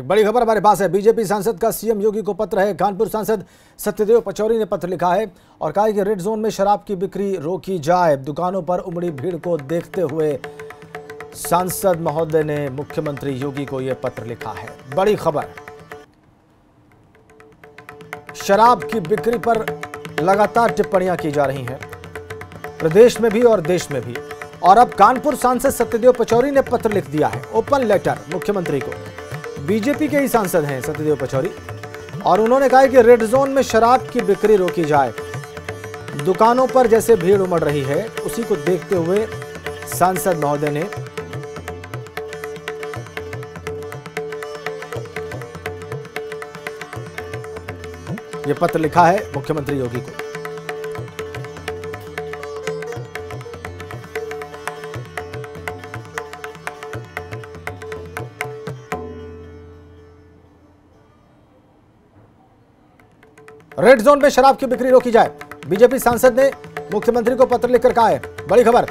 एक बड़ी खबर हमारे पास है। बीजेपी सांसद का सीएम योगी को पत्र है। कानपुर सांसद सत्यदेव पचौरी ने पत्र लिखा है और कहा है कि रेड जोन में शराब की बिक्री रोकी जाए। दुकानों पर उमड़ी भीड़ को देखते हुए सांसद महोदय ने मुख्यमंत्री योगी को यह पत्र लिखा है। बड़ी खबर, शराब की बिक्री पर लगातार टिप्पणियां की जा रही हैं, प्रदेश में भी और देश में भी। और अब कानपुर सांसद सत्यदेव पचौरी ने पत्र लिख दिया है, ओपन लेटर मुख्यमंत्री को। बीजेपी के ही सांसद हैं सत्यदेव पचौरी और उन्होंने कहा है कि रेड जोन में शराब की बिक्री रोकी जाए। दुकानों पर जैसे भीड़ उमड़ रही है, उसी को देखते हुए सांसद महोदय ने यह पत्र लिखा है मुख्यमंत्री योगी को। रेड जोन में शराब की बिक्री रोकी जाए, बीजेपी सांसद ने मुख्यमंत्री को पत्र लिखकर कहा है। बड़ी खबर,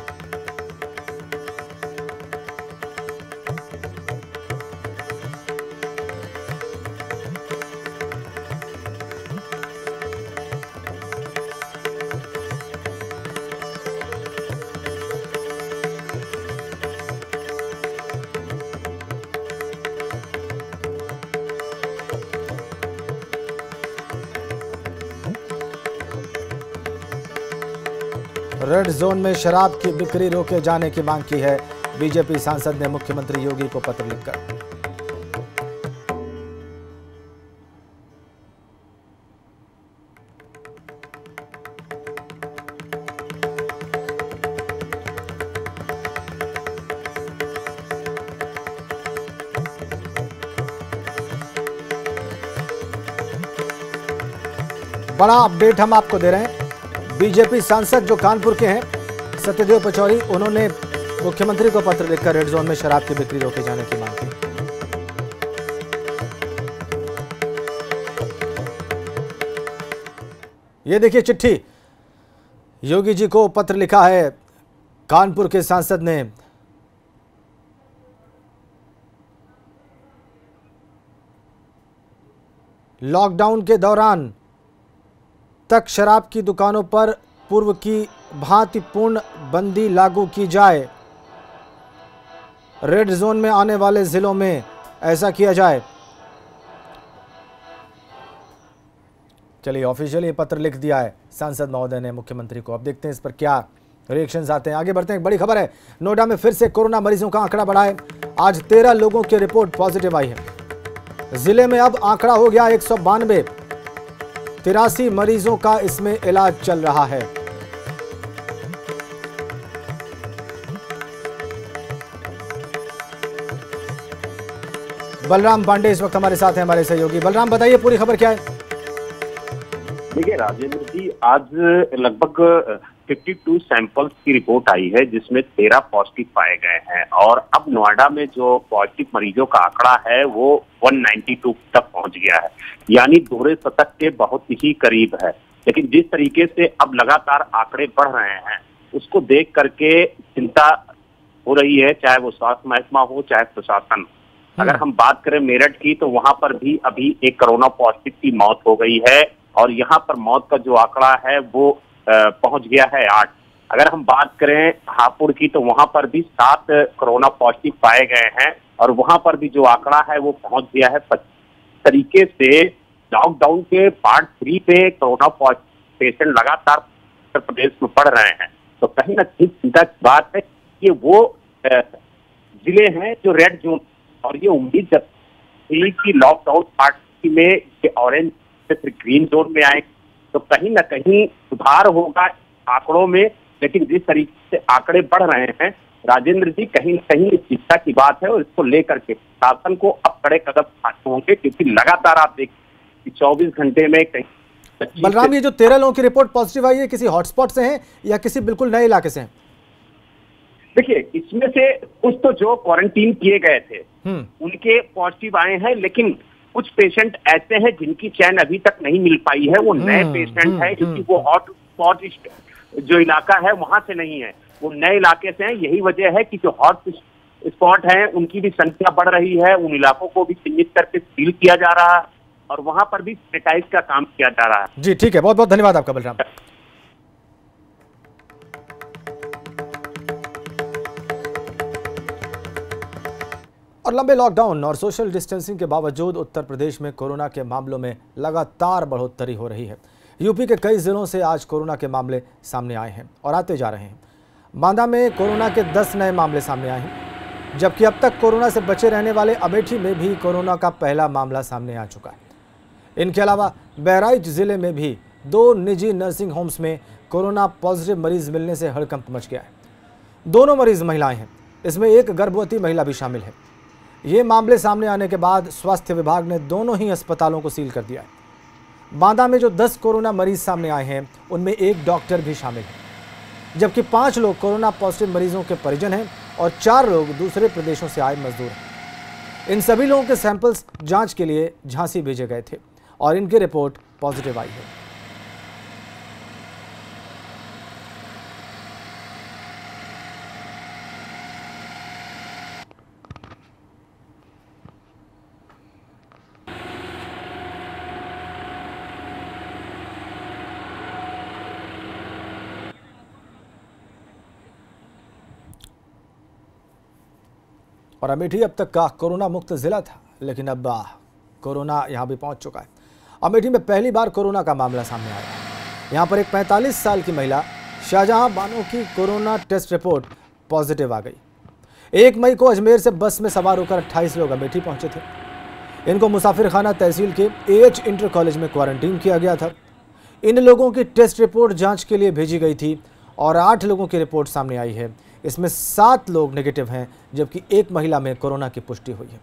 रेड जोन में शराब की बिक्री रोके जाने की मांग की है। बीजेपी सांसद ने मुख्यमंत्री योगी को पत्र लिखकर। बड़ा अपडेट हम आपको दे रहे हैं। बीजेपी सांसद जो कानपुर के हैं सत्यदेव पचौरी, उन्होंने मुख्यमंत्री को पत्र लिखकर रेड जोन में शराब की बिक्री रोके जाने की मांग की। ये देखिए चिट्ठी, योगी जी को पत्र लिखा है कानपुर के सांसद ने। लॉकडाउन के दौरान तक शराब की दुकानों पर पूर्व की भांति पूर्ण बंदी लागू की जाए। रेड जोन में आने वाले जिलों में ऐसा किया जाए। चलिए, ऑफिशियली पत्र लिख दिया है सांसद महोदय ने मुख्यमंत्री को। अब देखते हैं इस पर क्या रिएक्शंस आते हैं। आगे बढ़ते हैं। एक बड़ी खबर है, नोएडा में फिर से कोरोना मरीजों का आंकड़ा बढ़ा है। आज 13 लोगों की रिपोर्ट पॉजिटिव आई है। जिले में अब आंकड़ा हो गया 192। 83 मरीजों का इसमें इलाज चल रहा है। बलराम पांडे इस वक्त हमारे साथ हैं, हमारे सहयोगी। बलराम, बताइए पूरी खबर क्या है? देखिए राजेंद्र जी, आज लगभग 52 सैंपल्स की रिपोर्ट आई है, जिसमें 13 पॉजिटिव पाए गए हैं। और अब नोएडा में जो पॉजिटिव मरीजों का आंकड़ा है वो 192 तक पहुंच गया है, यानी दोहरे शतक के बहुत ही करीब है। लेकिन जिस तरीके से अब लगातार आंकड़े बढ़ रहे हैं, उसको देख करके चिंता हो रही है, चाहे वो स्वास्थ्य महकमा हो, चाहे प्रशासन। अगर हम बात करें मेरठ की, तो वहां पर भी अभी एक कोरोना पॉजिटिव की मौत हो गई है और यहाँ पर मौत का जो आंकड़ा है वो पहुंच गया है 8। अगर हम बात करें हापुड़ की, तो वहां पर भी 7 कोरोना पॉजिटिव पाए गए हैं और वहां पर भी जो आंकड़ा है वो पहुंच गया है 25। तरीके से लॉकडाउन के पार्ट 3 पे कोरोना पॉजिटिव पेशेंट लगातार उत्तर प्रदेश में बढ़ रहे हैं। तो कहीं ना कहीं चिंता की बात है कि वो जिले हैं जो रेड जोन, और ये उम्मीद कि लॉकडाउन पार्ट 3 में ये ऑरेंज से फिर ग्रीन जोन में आए तो कहीं ना कहीं सुधार होगा आंकड़ों में। लेकिन जिस तरीके से आंकड़े बढ़ रहे हैं राजेंद्र जी, कहीं ना कहीं चिंता की बात है और इसको लेकर के शासन को अब कड़े कदम उठाने होंगे, क्योंकि लगातार आप देखिए कि 24 घंटे में कहीं। बलराम, ये जो 13 लोगों की रिपोर्ट पॉजिटिव आई है, किसी हॉटस्पॉट से हैं या किसी बिल्कुल नए इलाके से हैं? देखिए, इसमें से कुछ तो जो क्वारंटीन किए गए थे उनके पॉजिटिव आए हैं, लेकिन कुछ पेशेंट ऐसे हैं जिनकी चैन अभी तक नहीं मिल पाई है। वो नए पेशेंट है, क्योंकि वो हॉट जो इलाका है वहां से नहीं है, वो नए इलाके से हैं। यही वजह है कि जो हॉट स्पॉट हैं उनकी भी संख्या बढ़ रही है। उन इलाकों को भी चिन्हित करके सील किया जा रहा है और वहां पर भी सैनिटाइज का काम किया जा रहा है। जी ठीक है, बहुत बहुत धन्यवाद आपका बलराम। और लंबे लॉकडाउन और सोशल डिस्टेंसिंग के बावजूद उत्तर प्रदेश में कोरोना के मामलों में लगातार बढ़ोतरी हो रही है। यूपी के कई जिलों से आज कोरोना के मामले सामने आए हैं और आते जा रहे हैं। बांदा में कोरोना के 10 नए मामले सामने आए हैं, जबकि अब तक कोरोना से बचे रहने वाले अमेठी में भी कोरोना का पहला मामला सामने आ चुका है। इनके अलावा बहराइच जिले में भी 2 निजी नर्सिंग होम्स में कोरोना पॉजिटिव मरीज मिलने से हड़कंप मच गया है। दोनों मरीज महिलाएं हैं, इसमें एक गर्भवती महिला भी शामिल है। ये मामले सामने आने के बाद स्वास्थ्य विभाग ने दोनों ही अस्पतालों को सील कर दिया है। बांदा में जो 10 कोरोना मरीज सामने आए हैं, उनमें एक डॉक्टर भी शामिल है, जबकि 5 लोग कोरोना पॉजिटिव मरीजों के परिजन हैं और 4 लोग दूसरे प्रदेशों से आए मजदूर हैं। इन सभी लोगों के सैंपल्स जांच के लिए झांसी भेजे गए थे और इनकी रिपोर्ट पॉजिटिव आई है। और अमेठी अब तक का कोरोना मुक्त जिला था, लेकिन अब कोरोना यहां भी पहुंच चुका है। अमेठी में पहली बार कोरोना का मामला सामने आया है। यहां पर एक 45 साल की महिला शाहजहां बानो की कोरोना टेस्ट रिपोर्ट पॉजिटिव आ गई। 1 मई को अजमेर से बस में सवार होकर 28 लोग अमेठी पहुंचे थे। इनको मुसाफिर खाना तहसील के AH इंटर कॉलेज में क्वारंटीन किया गया था। इन लोगों की टेस्ट रिपोर्ट जाँच के लिए भेजी गई थी और 8 लोगों की रिपोर्ट सामने आई है। इसमें 7 लोग नेगेटिव हैं, जबकि एक महिला में कोरोना की पुष्टि हुई है।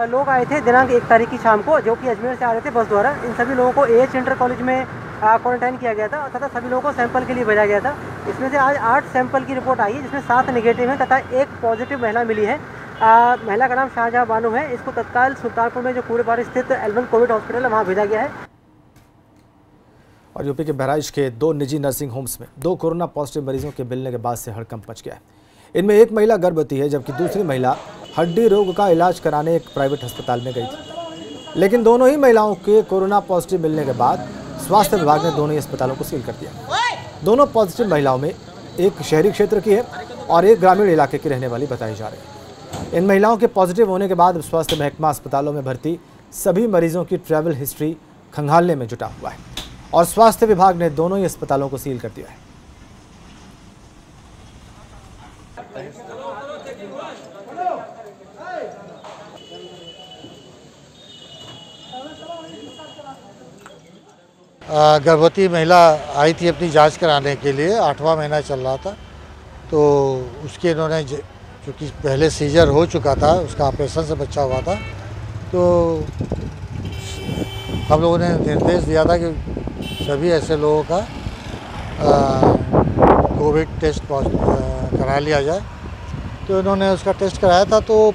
लोग आए थे दिनांक 1 तारीख की शाम को, जो कि अजमेर से आ रहे थे बस द्वारा। इन सभी लोगों को AH इंटर कॉलेज में क्वारंटाइन किया गया था तथा सभी लोगों को सैंपल के लिए भेजा गया था। इसमें से आज 8 सैंपल की रिपोर्ट आई है, जिसमें 7 नेगेटिव हैं तथा एक पॉजिटिव महिला मिली है। महिला का नाम शाहजहां बानो है। इसको तत्काल सुल्तानपुर में जो कूड़ेबार स्थित L1 कोविड हॉस्पिटल है, वहाँ भेजा गया है। और यूपी के बहराइच के 2 निजी नर्सिंग होम्स में 2 कोरोना पॉजिटिव मरीजों के मिलने के बाद से हड़कंप मच गया है। इनमें एक महिला गर्भवती है, जबकि दूसरी महिला हड्डी रोग का इलाज कराने एक प्राइवेट अस्पताल में गई थी। लेकिन दोनों ही महिलाओं के कोरोना पॉजिटिव मिलने के बाद स्वास्थ्य विभाग ने दोनों ही अस्पतालों को सील कर दिया। दोनों पॉजिटिव महिलाओं में एक शहरी क्षेत्र की है और एक ग्रामीण इलाके की रहने वाली बताई जा रही है। इन महिलाओं के पॉजिटिव होने के बाद स्वास्थ्य महकमा अस्पतालों में भर्ती सभी मरीजों की ट्रैवल हिस्ट्री खंगालने में जुटा हुआ है और स्वास्थ्य विभाग ने दोनों ही अस्पतालों को सील कर दिया है। गर्भवती महिला आई थी अपनी जांच कराने के लिए, 8वां महीना चल रहा था, तो उसके इन्होंने क्योंकि पहले सीजर हो चुका था, उसका ऑपरेशन से बच्चा हुआ था, तो हम लोगों ने निर्देश दिया था कि सभी ऐसे लोगों का कोविड टेस्ट करा लिया जाए। तो इन्होंने उसका टेस्ट कराया था तो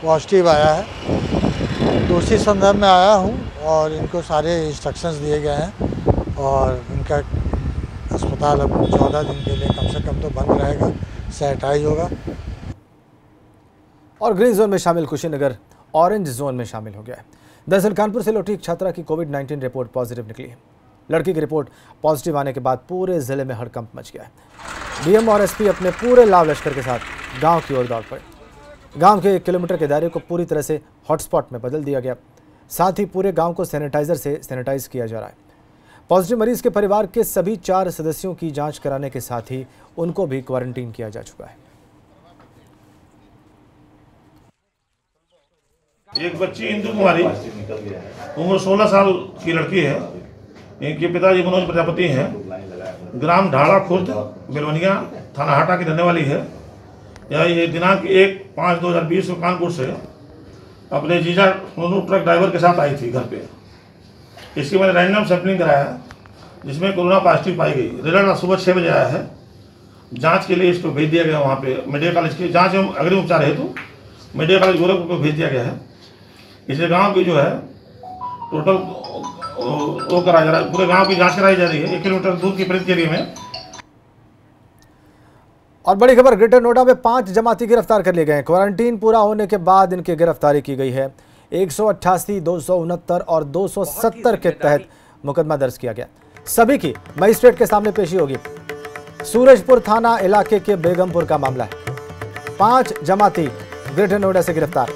पॉजिटिव आया है। तो उसी संदर्भ में आया हूँ और इनको सारे इंस्ट्रक्शंस दिए गए हैं और इनका अस्पताल अब 14 दिन के लिए कम से कम तो बंद रहेगा, सैनिटाइज होगा। और ग्रीन जोन में शामिल कुशीनगर ऑरेंज जोन में शामिल हो गया है। दरअसल कानपुर से लौटी एक छात्रा की कोविड-19 रिपोर्ट पॉजिटिव निकली है। लड़की की रिपोर्ट पॉजिटिव आने के बाद पूरे जिले में हड़कंप मच गया है। डीएम और एसपी अपने पूरे लाव लश्कर के साथ गांव की ओर दौड़ पड़े। गांव के 1 किलोमीटर के दायरे को पूरी तरह से हॉटस्पॉट में बदल दिया गया। साथ ही पूरे गांव को सैनिटाइजर से सैनिटाइज किया जा रहा है। पॉजिटिव मरीज के परिवार के सभी 4 सदस्यों की जांच कराने के साथ ही उनको भी क्वारंटीन किया जा चुका है। एक बच्ची इंदु कुमारी उम्र 16 साल की लड़की है। इनके पिताजी मनोज प्रजापति हैं। ग्राम ढाड़ा खुर्द बेलवनिया थाना हाटा की रहने वाली है। ये दिनांक 1/5/2020 को कानपुर से अपने जीजा ट्रक ड्राइवर के साथ आई थी घर पे। इसकी मैंने रैंडम सैंपलिंग कराया जिसमें कोरोना पॉजिटिव पाई गई। रिजल्ट आज सुबह 6 बजे आया है। जांच के लिए इसको भेज दिया गया वहाँ पे मेडिकल कॉलेज की जांच एवं अग्रिम उपचार हेतु मेडिकल कॉलेज गोरखपुर को भेज दिया गया है। इसे गांव की जो है टोटल वो कराया जा रहा है, पूरे गांव की जांच कराई जा रही है 1 किलोमीटर दूर की परिधि एरिया में। और बड़ी खबर, ग्रेटर नोएडा में 5 जमाती गिरफ्तार कर लिए गए हैं। क्वारंटीन पूरा होने के बाद इनकी गिरफ्तारी की गई है। 188, 269 और 270 के तहत मुकदमा दर्ज किया गया। सभी की मजिस्ट्रेट के सामने पेशी होगी। सूरजपुर थाना इलाके के बेगमपुर का मामला है। 5 जमाती ग्रेटर नोएडा से गिरफ्तार।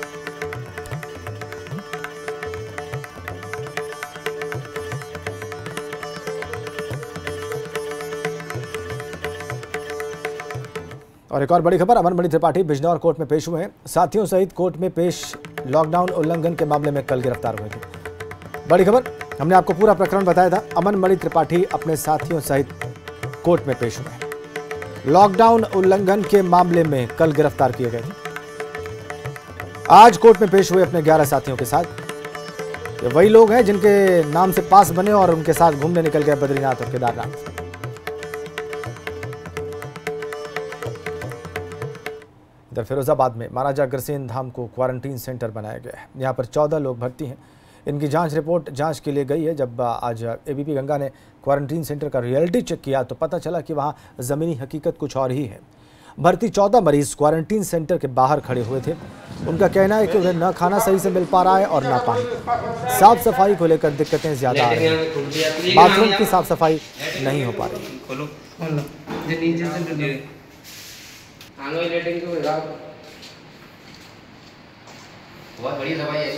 और एक और बड़ी खबर, अमन मणि त्रिपाठी बिजनौर कोर्ट में पेश हुए हैं। साथियों सहित कोर्ट में पेश लॉकडाउन उल्लंघन के मामले में कल गिरफ्तार हुए थे। बड़ी खबर, हमने आपको पूरा प्रकरण बताया था। अमन मणि त्रिपाठी अपने साथियों सहित कोर्ट में पेश हुए हैं। लॉकडाउन उल्लंघन के मामले में कल गिरफ्तार किए गए थे। आज कोर्ट में पेश हुए अपने 11 साथियों के साथ। ये वही लोग हैं जिनके नाम से पास बने और उनके साथ घूमने निकल गए बद्रीनाथ और केदारनाथ। इधर फिरोजाबाद में महाराजा अग्रसेन धाम को क्वारंटीन सेंटर बनाया गया है। यहाँ पर 14 लोग भर्ती हैं। इनकी जांच रिपोर्ट जांच के लिए गई है। जब आज एबीपी गंगा ने क्वारंटीन सेंटर का रियलिटी चेक किया तो पता चला कि वहाँ ज़मीनी हकीकत कुछ और ही है। भर्ती 14 मरीज क्वारंटीन सेंटर के बाहर खड़े हुए थे। उनका कहना है कि उन्हें न खाना सही से मिल पा रहा है और न पानी। साफ सफाई को लेकर दिक्कतें ज़्यादा आ रही हैं। बाथरूम की साफ सफाई नहीं हो पा रही। बहुत बड़ी दवाई है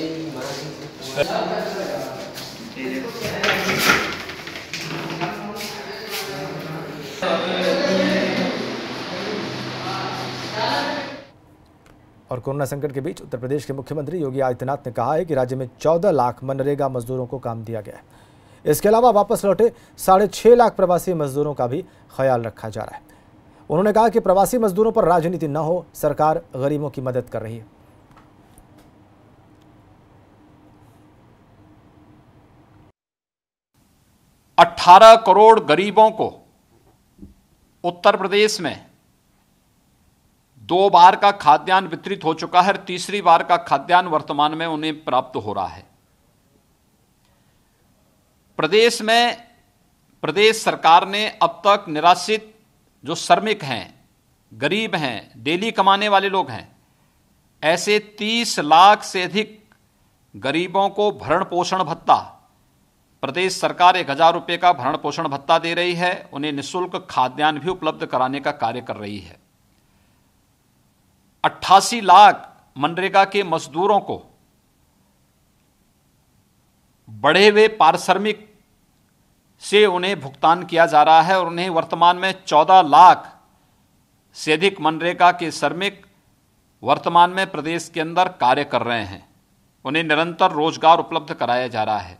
और कोरोना संकट के बीच उत्तर प्रदेश के मुख्यमंत्री योगी आदित्यनाथ ने कहा है कि राज्य में 14 लाख मनरेगा मजदूरों को काम दिया गया है। इसके अलावा वापस लौटे 6.5 लाख प्रवासी मजदूरों का भी ख्याल रखा जा रहा है। उन्होंने कहा कि प्रवासी मजदूरों पर राजनीति न हो, सरकार गरीबों की मदद कर रही है। अठारह करोड़ गरीबों को उत्तर प्रदेश में 2 बार का खाद्यान्न वितरित हो चुका है। तीसरी बार का खाद्यान्न वर्तमान में उन्हें प्राप्त हो रहा है। प्रदेश में प्रदेश सरकार ने अब तक निराश्रित जो श्रमिक हैं, गरीब हैं, डेली कमाने वाले लोग हैं, ऐसे 30 लाख से अधिक गरीबों को भरण पोषण भत्ता, प्रदेश सरकार 1000 रुपये का भरण पोषण भत्ता दे रही है। उन्हें निःशुल्क खाद्यान्न भी उपलब्ध कराने का कार्य कर रही है। 88 लाख मनरेगा के मजदूरों को बढ़े हुए पारिश्रमिक से उन्हें भुगतान किया जा रहा है और उन्हें वर्तमान में 14 लाख से अधिक मनरेगा के श्रमिक वर्तमान में प्रदेश के अंदर कार्य कर रहे हैं। उन्हें निरंतर रोजगार उपलब्ध कराया जा रहा है।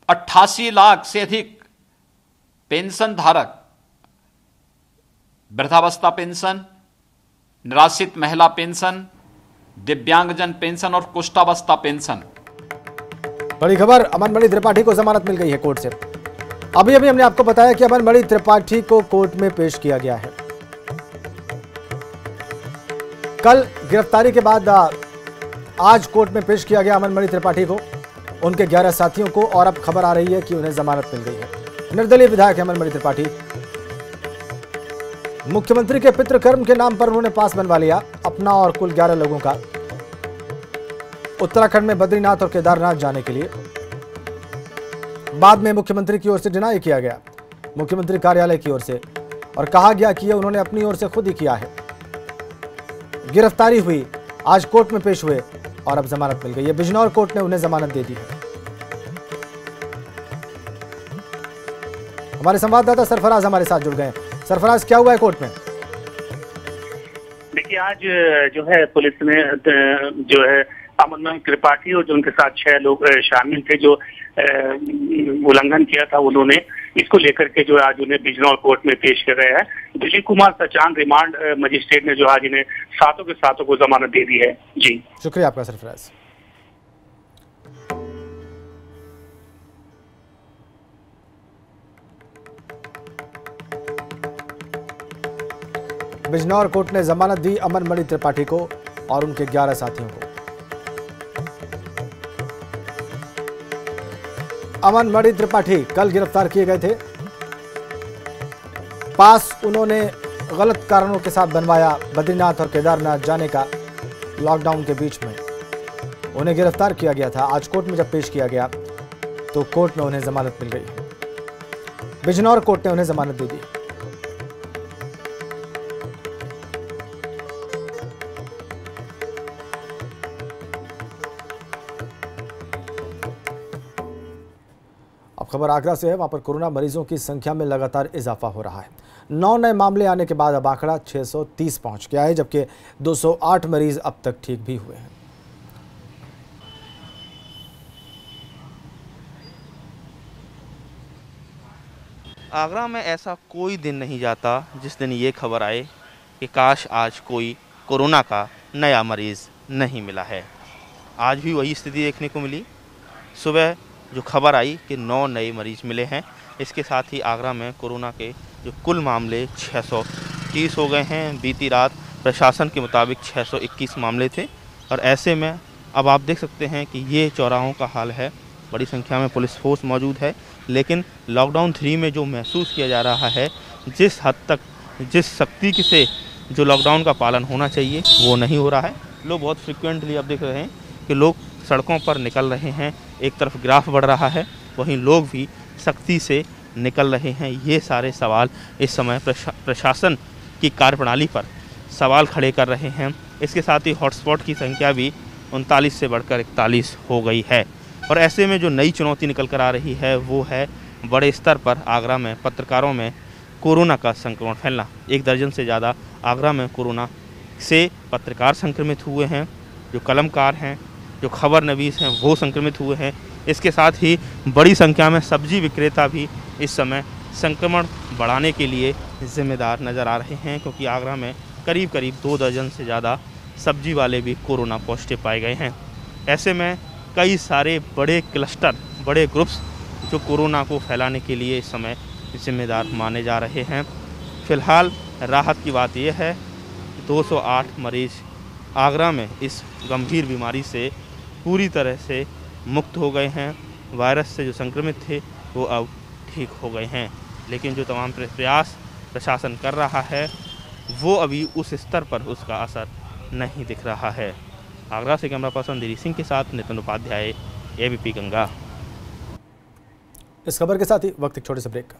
88 लाख से अधिक पेंशन धारक, वृद्धावस्था पेंशन, निराश्रित महिला पेंशन, दिव्यांगजन पेंशन और कुष्ठावस्था पेंशन। बड़ी खबर, अमन मणि त्रिपाठी को जमानत मिल गई है कोर्ट से। अभी हमने आपको बताया कि अमन मणि त्रिपाठी को कोर्ट में पेश किया गया है। कल गिरफ्तारी के बाद आज कोर्ट में पेश किया गया अमन मणि त्रिपाठी को, उनके 11 साथियों को, और अब खबर आ रही है कि उन्हें जमानत मिल गई है। निर्दलीय विधायक अमन मणि त्रिपाठी मुख्यमंत्री के पितृकर्म के नाम पर उन्होंने पास बनवा लिया अपना और कुल 11 लोगों का उत्तराखंड में बद्रीनाथ और केदारनाथ जाने के लिए। बाद में मुख्यमंत्री की ओर से डिनाई किया गया, मुख्यमंत्री कार्यालय की ओर से, और कहा गया कि यह उन्होंने अपनी ओर से खुद ही किया है। गिरफ्तारी हुई, आज कोर्ट में पेश हुए और अब जमानत मिल गई है। बिजनौर कोर्ट ने उन्हें जमानत दे दी है। हमारे संवाददाता सरफराज हमारे साथ जुड़ गए। सरफराज, क्या हुआ है कोर्ट में? देखिए, आज जो है पुलिस ने जो है अमन मणि त्रिपाठी और जो उनके साथ 6 लोग शामिल थे जो उल्लंघन किया था, उन्होंने इसको लेकर के जो आज उन्हें बिजनौर कोर्ट में पेश किया गया है। दिलीप कुमार सचान रिमांड मजिस्ट्रेट ने जो आज इन्हें सातों के सातों को जमानत दे दी है। जी, शुक्रिया आपका सरफराज। बिजनौर कोर्ट ने जमानत दी अमन मणि त्रिपाठी को और उनके 11 साथियों को। अमन मणि त्रिपाठी कल गिरफ्तार किए गए थे। पास उन्होंने गलत कारणों के साथ बनवाया बद्रीनाथ और केदारनाथ जाने का। लॉकडाउन के बीच में उन्हें गिरफ्तार किया गया था। आज कोर्ट में जब पेश किया गया तो कोर्ट में उन्हें जमानत मिल गई। बिजनौर कोर्ट ने उन्हें जमानत दे दी। अब खबर आगरा से है। वहां पर कोरोना मरीजों की संख्या में लगातार इजाफा हो रहा है। 9 नए मामले आने के बाद अब आंकड़ा 630 पहुंच गया है, जबकि 208 मरीज अब तक ठीक भी हुए हैं। आगरा में ऐसा कोई दिन नहीं जाता जिस दिन ये खबर आए कि काश आज कोई कोरोना का नया मरीज़ नहीं मिला है। आज भी वही स्थिति देखने को मिली। सुबह जो खबर आई कि 9 नए मरीज मिले हैं, इसके साथ ही आगरा में कोरोना के जो कुल मामले 630 हो गए हैं। बीती रात प्रशासन के मुताबिक 621 मामले थे और ऐसे में अब आप देख सकते हैं कि ये चौराहों का हाल है। बड़ी संख्या में पुलिस फोर्स मौजूद है, लेकिन लॉकडाउन 3 में जो महसूस किया जा रहा है, जिस हद तक जिस सख्ती से जो लॉकडाउन का पालन होना चाहिए वो नहीं हो रहा है। लोग बहुत फ्रिक्वेंटली आप देख रहे हैं कि लोग सड़कों पर निकल रहे हैं। एक तरफ ग्राफ बढ़ रहा है, वहीं लोग भी सख्ती से निकल रहे हैं। ये सारे सवाल इस समय प्रशासन की कार्यप्रणाली पर सवाल खड़े कर रहे हैं। इसके साथ ही हॉटस्पॉट की संख्या भी 39 से बढ़कर 41 हो गई है। और ऐसे में जो नई चुनौती निकल कर आ रही है वो है बड़े स्तर पर आगरा में पत्रकारों में कोरोना का संक्रमण फैलना। 1 दर्जन से ज़्यादा आगरा में कोरोना से पत्रकार संक्रमित हुए हैं। जो कलमकार हैं, जो खबर नवीस हैं, वो संक्रमित हुए हैं। इसके साथ ही बड़ी संख्या में सब्जी विक्रेता भी इस समय संक्रमण बढ़ाने के लिए जिम्मेदार नज़र आ रहे हैं, क्योंकि आगरा में करीब 2 दर्जन से ज़्यादा सब्जी वाले भी कोरोना पॉजिटिव पाए गए हैं। ऐसे में कई सारे बड़े क्लस्टर, बड़े ग्रुप्स जो कोरोना को फैलाने के लिए इस समय जिम्मेदार माने जा रहे हैं। फ़िलहाल राहत की बात यह है कि 208 मरीज आगरा में इस गंभीर बीमारी से पूरी तरह से मुक्त हो गए हैं। वायरस से जो संक्रमित थे वो अब ठीक हो गए हैं, लेकिन जो तमाम प्रयास प्रशासन कर रहा है वो अभी उस स्तर पर उसका असर नहीं दिख रहा है। आगरा से कैमरा पर्सन दिलीप सिंह के साथ नितिन उपाध्याय, एबीपी गंगा। इस खबर के साथ ही वक्त एक छोटे से ब्रेक का।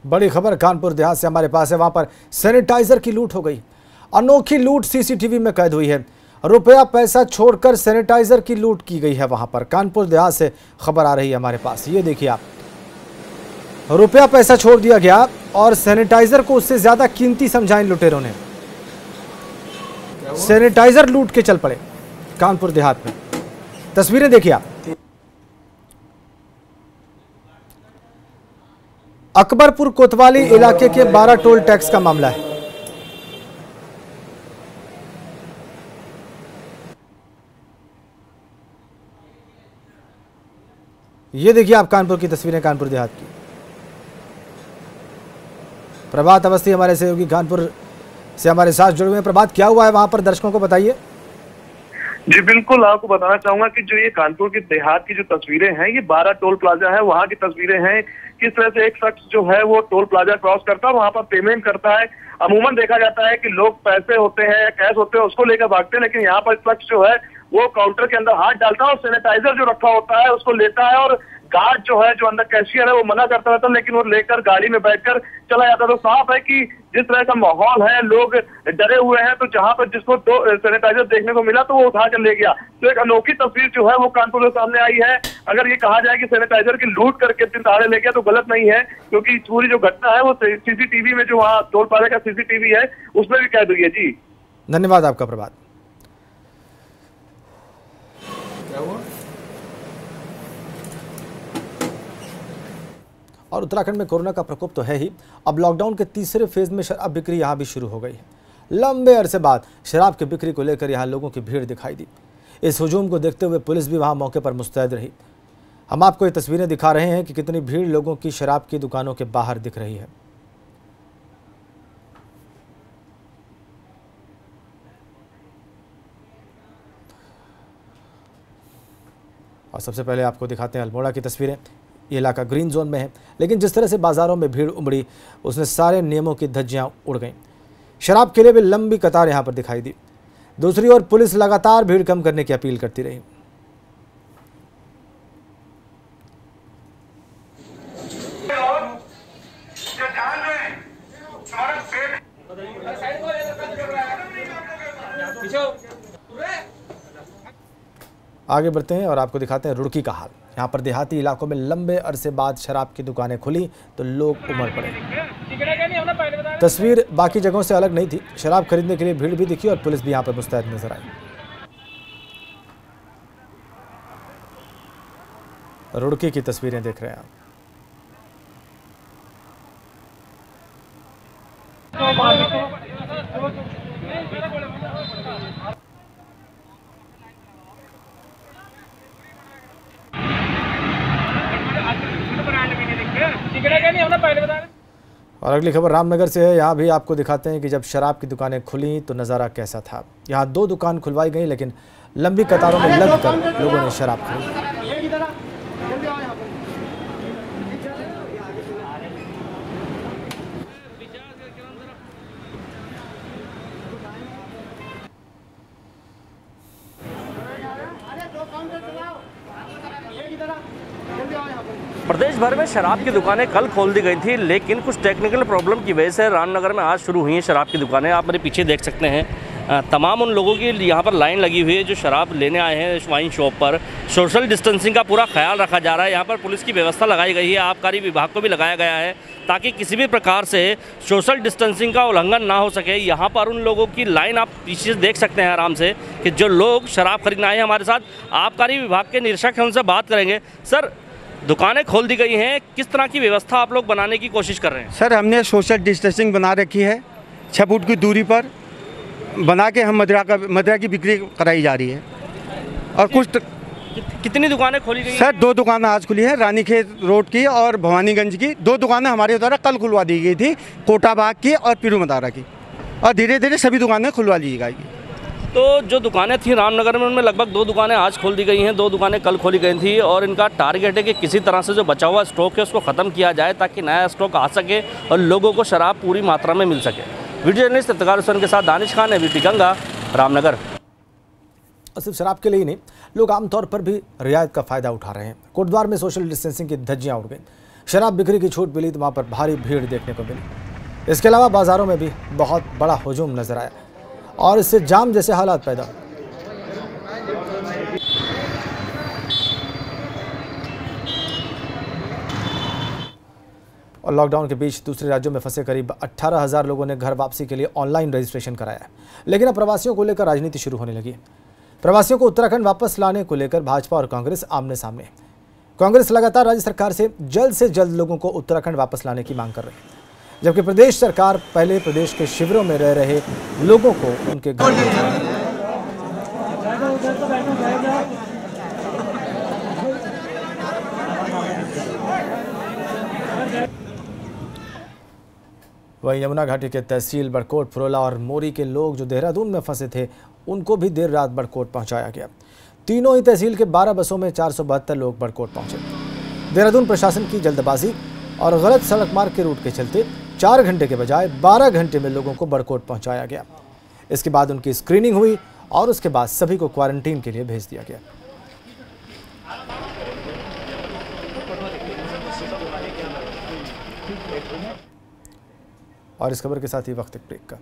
बड़ी खबर कानपुर देहात से हमारे पास है। वहां पर सैनिटाइजर की लूट हो गई। अनोखी लूट सीसीटीवी में कैद हुई है। रुपया पैसा छोड़कर सैनिटाइजर की लूट की गई है। वहां पर कानपुर देहात से खबर आ रही है हमारे पास। ये देखिए आप, रुपया पैसा छोड़ दिया गया और सैनिटाइजर को उससे ज्यादा कीमती समझा इन लुटेरों ने। सैनिटाइजर लूट के चल पड़े कानपुर देहात में। तस्वीरें देखिए आप। अकबरपुर कोतवाली इलाके के 12 टोल टैक्स का मामला है। ये देखिए आप कानपुर की तस्वीरें, कानपुर देहात की। प्रभात अवस्थी हमारे सहयोगी कानपुर से हमारे साथ जुड़े हुए हैं। प्रभात, क्या हुआ है वहां पर, दर्शकों को बताइए। जी बिल्कुल, आपको बताना चाहूंगा कि जो ये कानपुर के देहात की जो तस्वीरें हैं, ये 12 टोल प्लाजा है, वहां की तस्वीरें हैं। किस तरह से एक शख्स जो है वो टोल प्लाजा क्रॉस करता है, वहां पर पेमेंट करता है। अमूमन देखा जाता है कि लोग पैसे होते हैं या कैश होते हैं उसको लेकर भागते हैं, लेकिन यहाँ पर शख्स जो है वो काउंटर के अंदर हाथ डालता है और सैनिटाइजर जो रखा होता है उसको लेता है, और गार्ड जो है, जो अंदर कैशियर है, वो मना करता रहता है, लेकिन वो लेकर गाड़ी में बैठकर चला जाता है। तो साफ है कि जिस तरह का माहौल है, लोग डरे हुए हैं, तो जहां पर जिसको सैनिटाइजर देखने को मिला तो वो उठा कर ले गया। तो एक अनोखी तस्वीर जो है वो कानपुर के सामने आई है। अगर ये कहा जाए कि सैनिटाइजर की लूट करके दिन दहाड़े ले गया तो गलत नहीं है, क्योंकि पूरी जो घटना है वो सीसीटीवी में, जो वहाँ टोल प्लाजा का सीसीटीवी है, उसमें भी कैद हुई है। जी धन्यवाद आपका प्रभात। और उत्तराखंड में कोरोना का प्रकोप तो है ही, अब लॉकडाउन के तीसरे फेज में शराब बिक्री यहां भी शुरू हो गई है। लंबे अरसे बाद शराब की बिक्री को लेकर यहां लोगों की भीड़ दिखाई दी। इस हुजूम को देखते हुए पुलिस भी वहां मौके पर मुस्तैद रही। हम आपको ये तस्वीरें दिखा रहे हैं कि कितनी भीड़ लोगों की शराब की दुकानों के बाहर दिख रही है। और सबसे पहले आपको दिखाते हैं अल्मोड़ा की तस्वीरें। ये इलाका ग्रीन जोन में है, लेकिन जिस तरह से बाजारों में भीड़ उमड़ी उसने सारे नियमों की धज्जियां उड़ गईं। शराब के लिए भी लंबी कतार यहां पर दिखाई दी। दूसरी ओर पुलिस लगातार भीड़ कम करने की अपील करती रही। आगे बढ़ते हैं और आपको दिखाते हैं रुड़की का हाल। यहाँ पर देहाती इलाकों में लंबे अरसे बाद शराब की दुकानें खुली तो लोग उमड़ पड़े। तस्वीर बाकी जगहों से अलग नहीं थी। शराब खरीदने के लिए भीड़ भी दिखी और पुलिस भी यहाँ पर मुस्तैद नजर आई। रुड़की की तस्वीरें देख रहे हैं आप। और अगली खबर रामनगर से है। यहाँ भी आपको दिखाते हैं कि जब शराब की दुकानें खुली तो नज़ारा कैसा था। यहाँ 2 दुकान खुलवाई गई, लेकिन लंबी कतारों में लगकर लोगों ने शराब खरीदी। प्रदेश भर में शराब की दुकानें कल खोल दी गई थी, लेकिन कुछ टेक्निकल प्रॉब्लम की वजह से रामनगर में आज शुरू हुई हैं शराब की दुकानें। आप मेरे पीछे देख सकते हैं तमाम उन लोगों की यहाँ पर लाइन लगी हुई है जो शराब लेने आए हैं वाइन शॉप पर। सोशल डिस्टेंसिंग का पूरा ख्याल रखा जा रहा है। यहाँ पर पुलिस की व्यवस्था लगाई गई है, आबकारी विभाग को भी लगाया गया है ताकि किसी भी प्रकार से सोशल डिस्टेंसिंग का उल्लंघन ना हो सके। यहाँ पर उन लोगों की लाइन आप पीछे देख सकते हैं आराम से कि जो लोग शराब खरीदने आए हैं। हमारे साथ आबकारी विभाग के निरीक्षक हैं, उनसे बात करेंगे। सर, दुकानें खोल दी गई हैं, किस तरह की व्यवस्था आप लोग बनाने की कोशिश कर रहे हैं? सर, हमने सोशल डिस्टेंसिंग बना रखी है। 6 फुट की दूरी पर बना के हम मदिरा की बिक्री कराई जा रही है। और कुछ कितनी दुकानें खोली गई? सर, 2 दुकानें आज खुली हैं, रानीखेत रोड की और भवानीगंज की। 2 दुकानें हमारे द्वारा कल खुलवा दी गई थी, कोटाबाग की और पीरू मदारा की, और धीरे धीरे सभी दुकानें खुलवा ली जाएगी। तो जो दुकानें थी रामनगर में, उनमें लगभग 2 दुकानें आज खोल दी गई हैं, 2 दुकानें कल खोली गई थी, और इनका टारगेट है कि किसी तरह से जो बचा हुआ स्टॉक है उसको ख़त्म किया जाए ताकि नया स्टॉक आ सके और लोगों को शराब पूरी मात्रा में मिल सके। वीडियो जर्नलिस्ट इफ्तिखार हुसैन के साथ दानिश खान, एबीपी गंगा, रामनगर। और सिर्फ शराब के लिए ही नहीं, लोग आमतौर पर भी रियायत का फ़ायदा उठा रहे हैं। कोटद्वार में सोशल डिस्टेंसिंग की धज्जियाँ उड़ गई। शराब बिक्री की छूट मिली तो वहाँ पर भारी भीड़ देखने को मिली। इसके अलावा बाज़ारों में भी बहुत बड़ा हुजूम नजर आया और इससे जाम जैसे हालात पैदा। और लॉकडाउन के बीच दूसरे राज्यों में फंसे करीब 18,000 लोगों ने घर वापसी के लिए ऑनलाइन रजिस्ट्रेशन कराया है। लेकिन अब प्रवासियों को लेकर राजनीति शुरू होने लगी है। प्रवासियों को उत्तराखंड वापस लाने को लेकर भाजपा और कांग्रेस आमने सामने है। कांग्रेस लगातार राज्य सरकार से जल्द लोगों को उत्तराखंड वापस लाने की मांग कर रही है, जबकि प्रदेश सरकार पहले प्रदेश के शिविरों में रह रहे लोगों को उनके घर वहीं यमुना घाटी के तहसील बड़कोट, फुरोला और मोरी के लोग जो देहरादून में फंसे थे, उनको भी देर रात बड़कोट पहुंचाया गया। तीनों ही तहसील के 12 बसों में 472 लोग बड़कोट पहुंचे। देहरादून प्रशासन की जल्दबाजी और गलत सड़क मार्ग के रूट के चलते 4 घंटे के बजाय 12 घंटे में लोगों को बड़कोट पहुंचाया गया। इसके बाद उनकी स्क्रीनिंग हुई और उसके बाद सभी को क्वारंटीन के लिए भेज दिया गया। और इस खबर के साथ ही वक्त एक ब्रेक का।